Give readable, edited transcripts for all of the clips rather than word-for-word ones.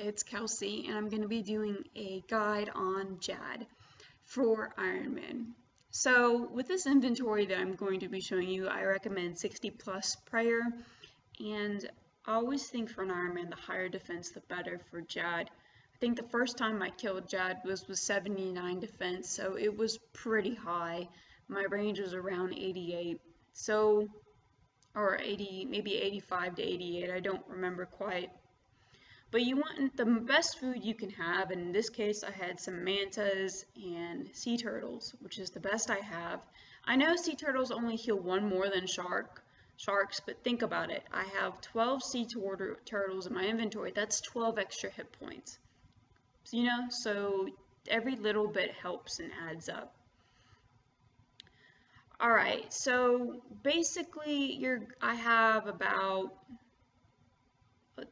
it's Kelsey, and I'm going to be doing a guide on JAD for Ironman. So with this inventory that I'm going to be showing you, I recommend 60 plus prior, and I always think for an Ironman, the higher defense, the better for JAD. I think the first time I killed JAD was with 79 defense, so it was pretty high. My range was around 88, so, or 80, maybe 85 to 88, I don't remember quite. But you want the best food you can have, and in this case I had some mantas and sea turtles, which is the best I have. I know sea turtles only heal one more than sharks, but think about it. I have 12 sea turtles in my inventory. That's 12 extra hit points. So every little bit helps and adds up. Alright, so basically I have about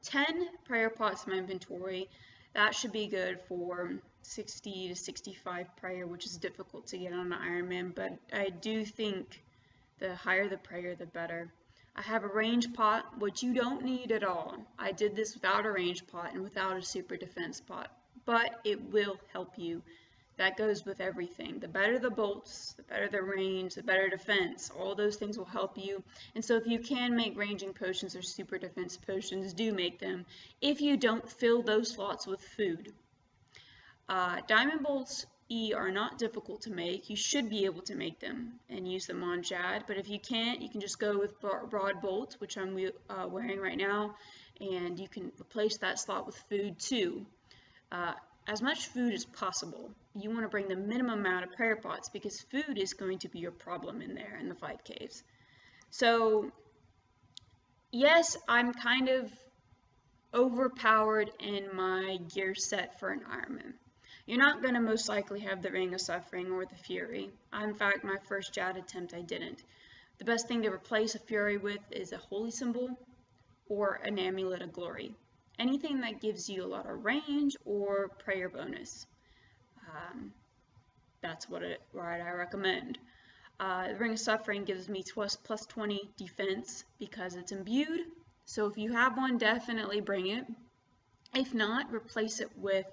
10 prior pots in my inventory. That should be good for 60 to 65 prior, which is difficult to get on an Ironman, but I do think the higher the prior, the better. I have a range pot, which you don't need at all. I did this without a range pot and without a super defense pot, but it will help you. That goes with everything. The better the bolts, the better the range, the better defense. All those things will help you. And so if you can make ranging potions or super defense potions, do make them. If you don't, fill those slots with food. Diamond bolts E are not difficult to make. You should be able to make them and use them on JAD. But if you can't, you can just go with broad bolts, which I'm wearing right now. And you can replace that slot with food too. As much food as possible. You want to bring the minimum amount of prayer pots because food is going to be your problem in there in the 5 caves. So yes, I'm kind of overpowered in my gear set for an Ironman. You're not going to most likely have the Ring of Suffering or the Fury. In fact, my first JAD attempt I didn't. The best thing to replace a Fury with is a Holy Symbol or an Amulet of Glory. Anything that gives you a lot of range or prayer bonus. That's what I recommend. The Ring of Suffering gives me plus 20 defense because it's imbued. So if you have one, definitely bring it. If not, replace it with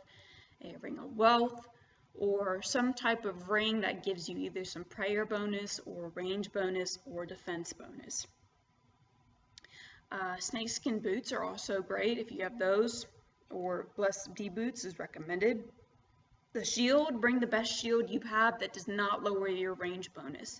a Ring of Wealth or some type of ring that gives you either some prayer bonus or range bonus or defense bonus. Snakeskin boots are also great if you have those, or Blessed D boots is recommended. The shield, bring the best shield you have that does not lower your range bonus.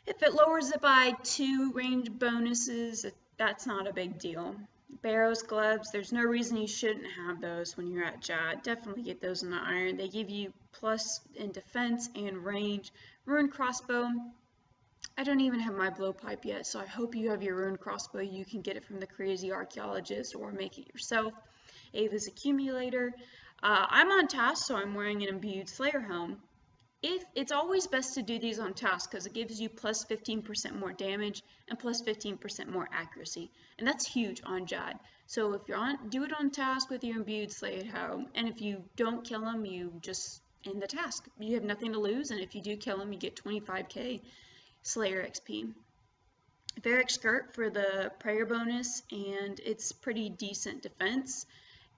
If it lowers it by 2 range bonuses, that's not a big deal. Barrows gloves, there's no reason you shouldn't have those when you're at JAD. Definitely get those in the iron. They give you plus in defense and range. Ruined crossbow. I don't even have my blowpipe yet, so I hope you have your ruined crossbow. You can get it from the Crazy Archaeologist or make it yourself. Ava's accumulator. I'm on task, so I'm wearing an imbued Slayer helm. It's always best to do these on task because it gives you plus 15% more damage and plus 15% more accuracy, and that's huge on JAD. So if you're do it on task with your imbued Slayer helm, and if you don't kill him, you just end the task. You have nothing to lose, and if you do kill him, you get 25k. Slayer XP. Varric skirt for the prayer bonus, and it's pretty decent defense,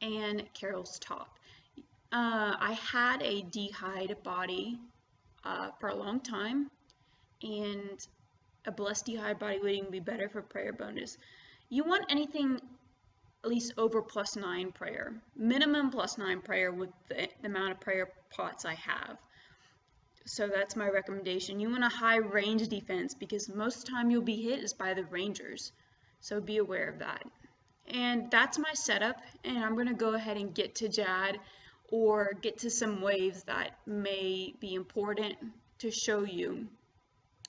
and Carol's top. I had a D-hide body for a long time, and a blessed D-hide body would even be better for prayer bonus. You want anything at least over plus 9 prayer. Minimum plus 9 prayer with the amount of prayer pots I have. So that's my recommendation. You want a high range defense because most of the time you'll be hit is by the rangers. So be aware of that. And that's my setup, and I'm going to go ahead and get to JAD or get to some waves that may be important to show you.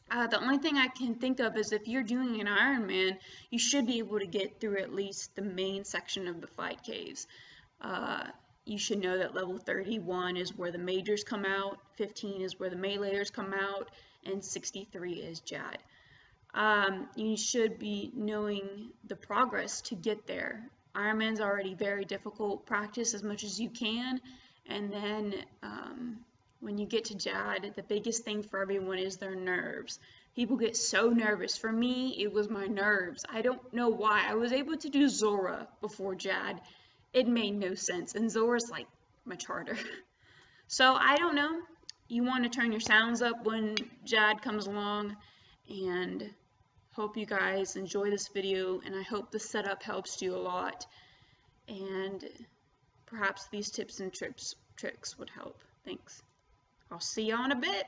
The only thing I can think of is if you're doing an Ironman, you should be able to get through at least the main section of the 5 caves. You should know that level 31 is where the majors come out, 15 is where the meleeers come out, and 63 is JAD. You should be knowing the progress to get there. Ironman's already very difficult. Practice as much as you can, and then when you get to JAD, the biggest thing for everyone is their nerves. People get so nervous. For me, it was my nerves. I don't know why. I was able to do Zora before JAD, it made no sense. And Zora's like much harder. So I don't know. You want to turn your sounds up when Jad comes along, and hope you guys enjoy this video, and I hope the setup helps you a lot, and perhaps these tips and tricks would help. Thanks. I'll see you in a bit.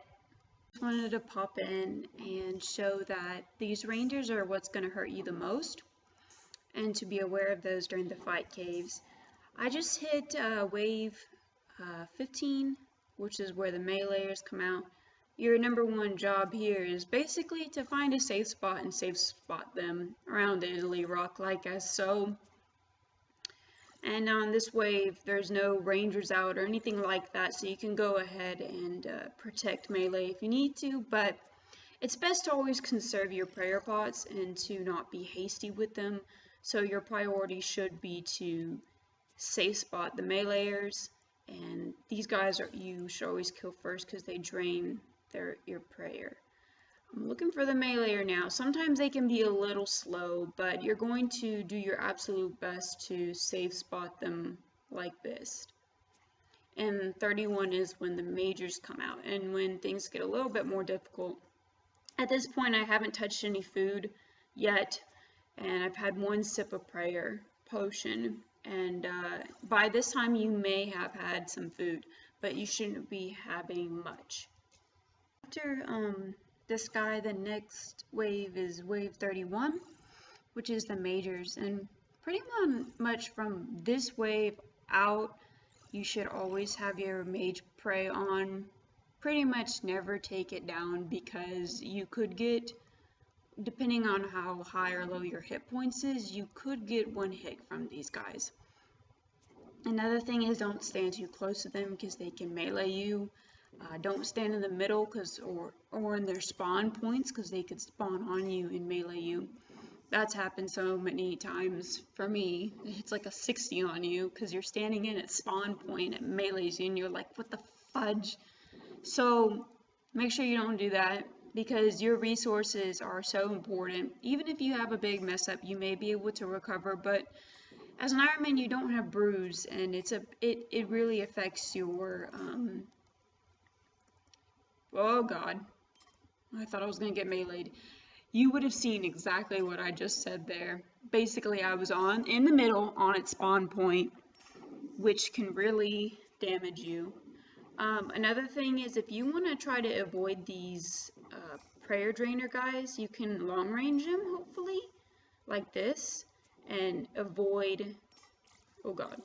Just wanted to pop in and show that these rangers are what's going to hurt you the most, and to be aware of those during the fight caves. I just hit wave 15, which is where the meleeers come out. Your #1 job here is basically to find a safe spot and safe spot them around the Italy rock like as so. And on this wave, there's no rangers out or anything like that, so you can go ahead and protect melee if you need to, but it's best to always conserve your prayer pots and to not be hasty with them. So your priority should be to safe spot the meleeers, and these guys you should always kill first because they drain your prayer. I'm looking for the meleeer now. Sometimes they can be a little slow, but you're going to do your absolute best to safe spot them like this. And 31 is when the majors come out and when things get a little bit more difficult. At this point, I haven't touched any food yet, and I've had 1 sip of prayer potion, and by this time you may have had some food, but you shouldn't be having much. After this guy, the next wave is wave 31, which is the majors, and pretty much from this wave out, you should always have your mage pray on. Pretty much never take it down, because you could get, depending on how high or low your hit points is, you could get 1 hit from these guys. Another thing is, don't stand too close to them because they can melee you. Don't stand in the middle or in their spawn points, because they could spawn on you and melee you. That's happened so many times for me. It's like a 60 on you because you're standing in at spawn point, it melees you and you're like, what the fudge? So make sure you don't do that, because your resources are so important. Even if you have a big mess up, you may be able to recover, but as an Ironman, you don't have brews, and it really affects your oh god, I thought I was gonna get meleeed. You would have seen exactly what I just said there. Basically, I was in the middle on its spawn point, which can really damage you. Another thing is, if you want to try to avoid these prayer drainer guys, you can long range them, hopefully, like this, and avoid, oh god,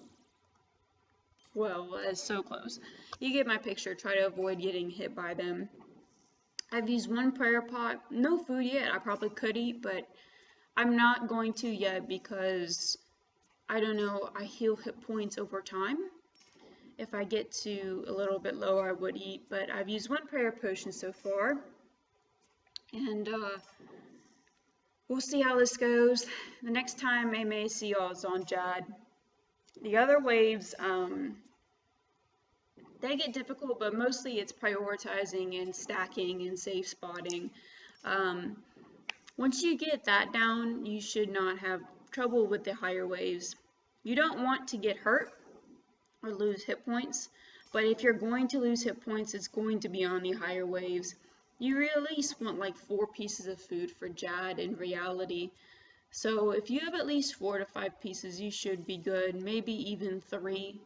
well, that's so close. You get my picture. Try to avoid getting hit by them. I've used 1 prayer pot, no food yet. I probably could eat, but I'm not going to yet because, I don't know, I heal hit points over time. If I get to a little bit lower, I would eat, but I've used 1 prayer potion so far, and we'll see how this goes. The next time I may see y'all is on Jad. The other waves, they get difficult, but mostly it's prioritizing and stacking and safe spotting. Once you get that down, you should not have trouble with the higher waves. You don't want to get hurt or lose hit points, but if you're going to lose hit points, it's going to be on the higher waves. You at least want like 4 pieces of food for Jad in reality. So if you have at least 4 to 5 pieces, you should be good, maybe even 3.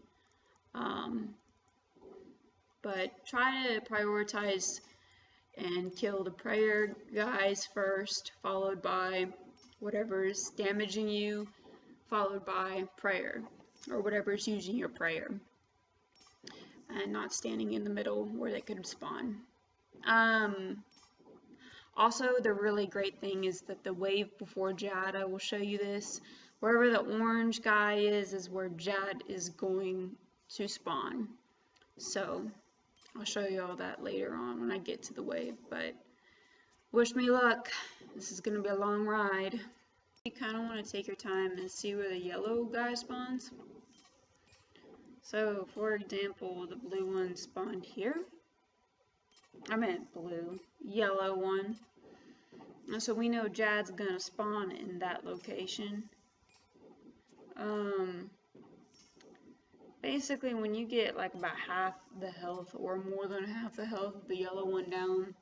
But try to prioritize and kill the prayer guys first, followed by whatever's damaging you, followed by prayer, or whatever's using your prayer, and not standing in the middle where they could spawn. Also, the really great thing is that the wave before Jad, I will show you this, wherever the orange guy is where Jad is going to spawn. So I'll show you all that later on when I get to the wave, but wish me luck. This is going to be a long ride. You kind of want to take your time and see where the yellow guy spawns. So, for example, the blue one spawned here. I meant blue, yellow one. And so we know Jad's gonna spawn in that location. basically when you get like about half the health or more than half the health of the yellow one down,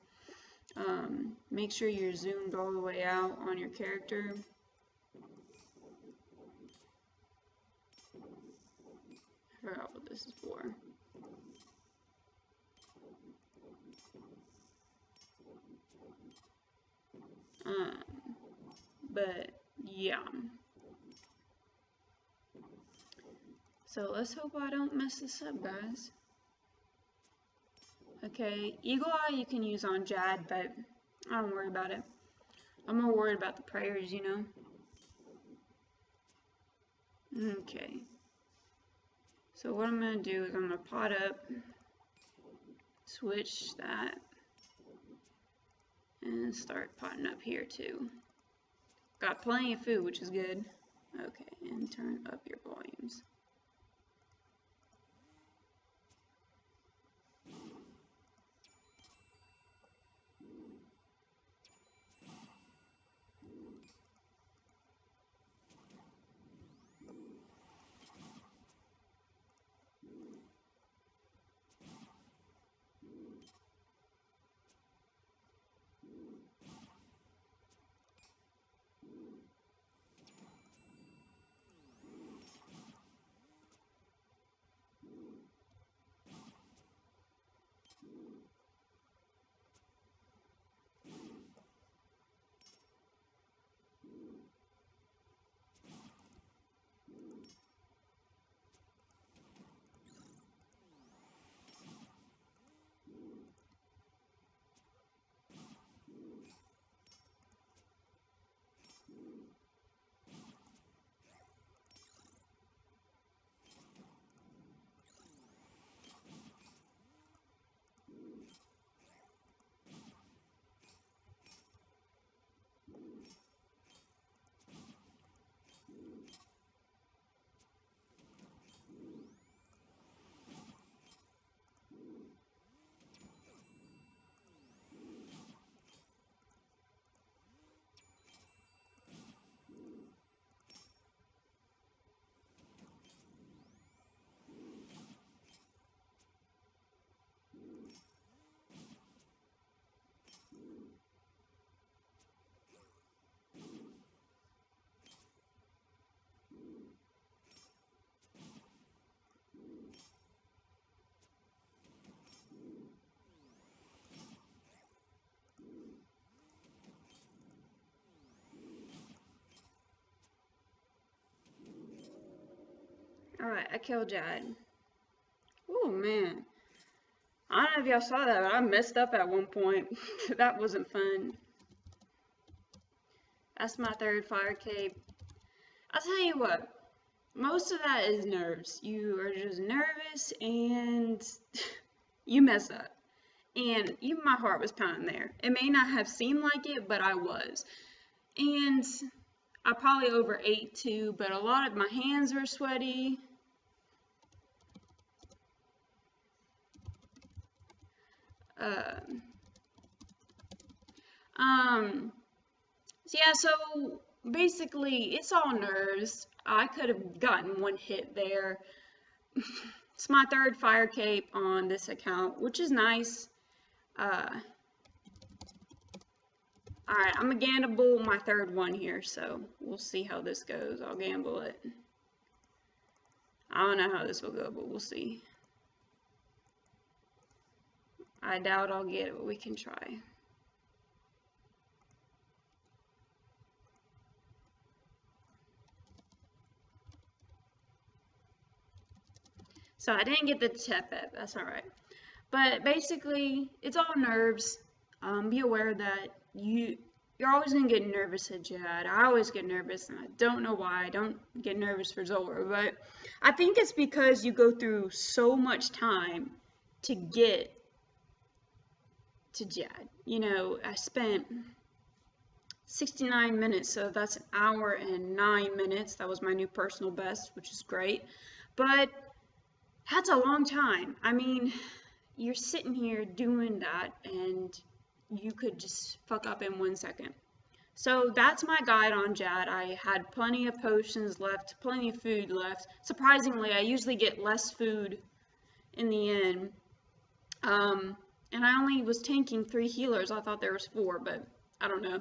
make sure you're zoomed all the way out on your character. I forgot what this is for. But yeah. So let's hope I don't mess this up, guys. Okay, Eagle Eye you can use on Jad, but I don't worry about it. I'm more worried about the prayers, you know. Okay. So what I'm going to do is I'm going to pot up, switch that, and start potting up here too. Got plenty of food, which is good. Okay, and turn up your volumes. Alright, I killed Jad. Oh man. I don't know if y'all saw that, but I messed up at one point. That wasn't fun. That's my third fire cape. I'll tell you what, most of that is nerves. You are just nervous and you mess up. And even my heart was pounding there. It may not have seemed like it, but I was. And I probably overate too, but a lot of my hands were sweaty. So yeah, so basically it's all nerves. I could have gotten one hit there. It's my third fire cape on this account, which is nice. Alright, I'm gonna gamble my third one here, so we'll see how this goes. I'll gamble it. I don't know how this will go, but we'll see. I doubt I'll get it, but we can try. So I didn't get the Tepep, that's alright. But basically, it's all nerves. Be aware that you're always going to get nervous at Jad. I always get nervous, and I don't know why I don't get nervous for Zora. But I think it's because you go through so much time to get to Jad. You know, I spent 69 minutes, so that's an hour and 9 minutes. That was my new personal best, which is great. But that's a long time. I mean, you're sitting here doing that and you could just fuck up in 1 second. So that's my guide on Jad. I had plenty of potions left, plenty of food left. Surprisingly, I usually get less food in the end. And I only was tanking 3 healers. I thought there was 4, but I don't know.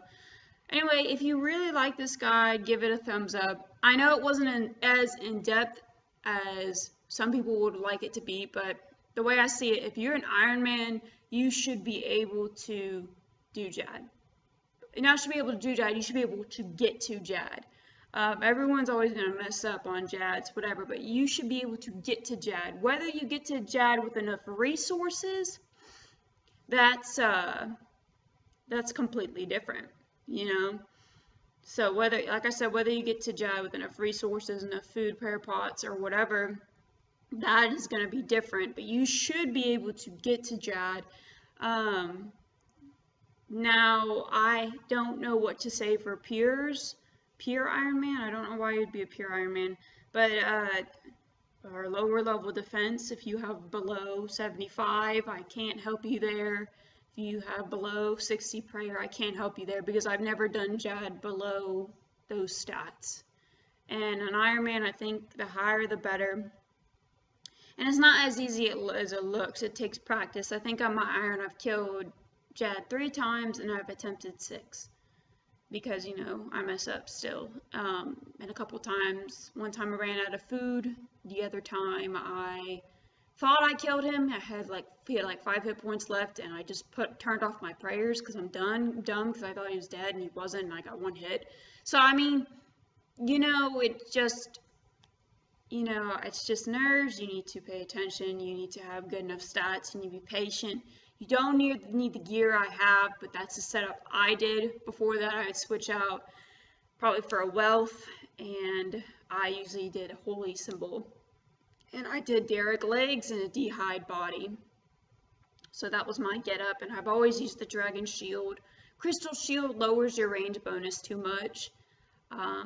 Anyway, if you really like this guide, give it a thumbs up. I know it wasn't as in-depth as some people would like it to be, but the way I see it, if you're an Ironman, you should be able to do Jad. Not should be able to do Jad, you should be able to get to Jad. Everyone's always going to mess up on Jads, whatever, but you should be able to get to Jad. Whether you get to Jad with enough resources, that's completely different, you know. So whether, like I said, whether you get to Jad with enough resources, enough food, prayer pots, or whatever, that is going to be different. But you should be able to get to Jad. Now, I don't know what to say for pure Ironman. I don't know why you'd be a pure Ironman, but or lower level defense. If you have below 75, I can't help you there. If you have below 60 prayer, I can't help you there because I've never done Jad below those stats. And an Ironman, I think the higher the better. And it's not as easy as it looks. It takes practice. I think on my Iron, I've killed Jad 3 times and I've attempted 6 because, you know, I mess up still. And a couple times, one time I ran out of food. The other time I thought I killed him. He had like 5 hit points left, and I just turned off my prayers because I'm dumb because I thought he was dead and he wasn't, and I got 1 hit. So I mean, you know, it's just nerves. You need to pay attention. You need to have good enough stats. You need to be patient. You don't need the gear I have, but that's the setup I did. Before that, I'd switch out probably for a wealth, and I usually did a holy symbol. And I did Derek legs and a D-hide body. So that was my getup, and I've always used the dragon shield. Crystal shield lowers your range bonus too much. I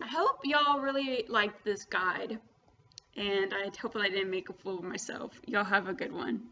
hope y'all really liked this guide, and hopefully I didn't make a fool of myself. Y'all have a good one.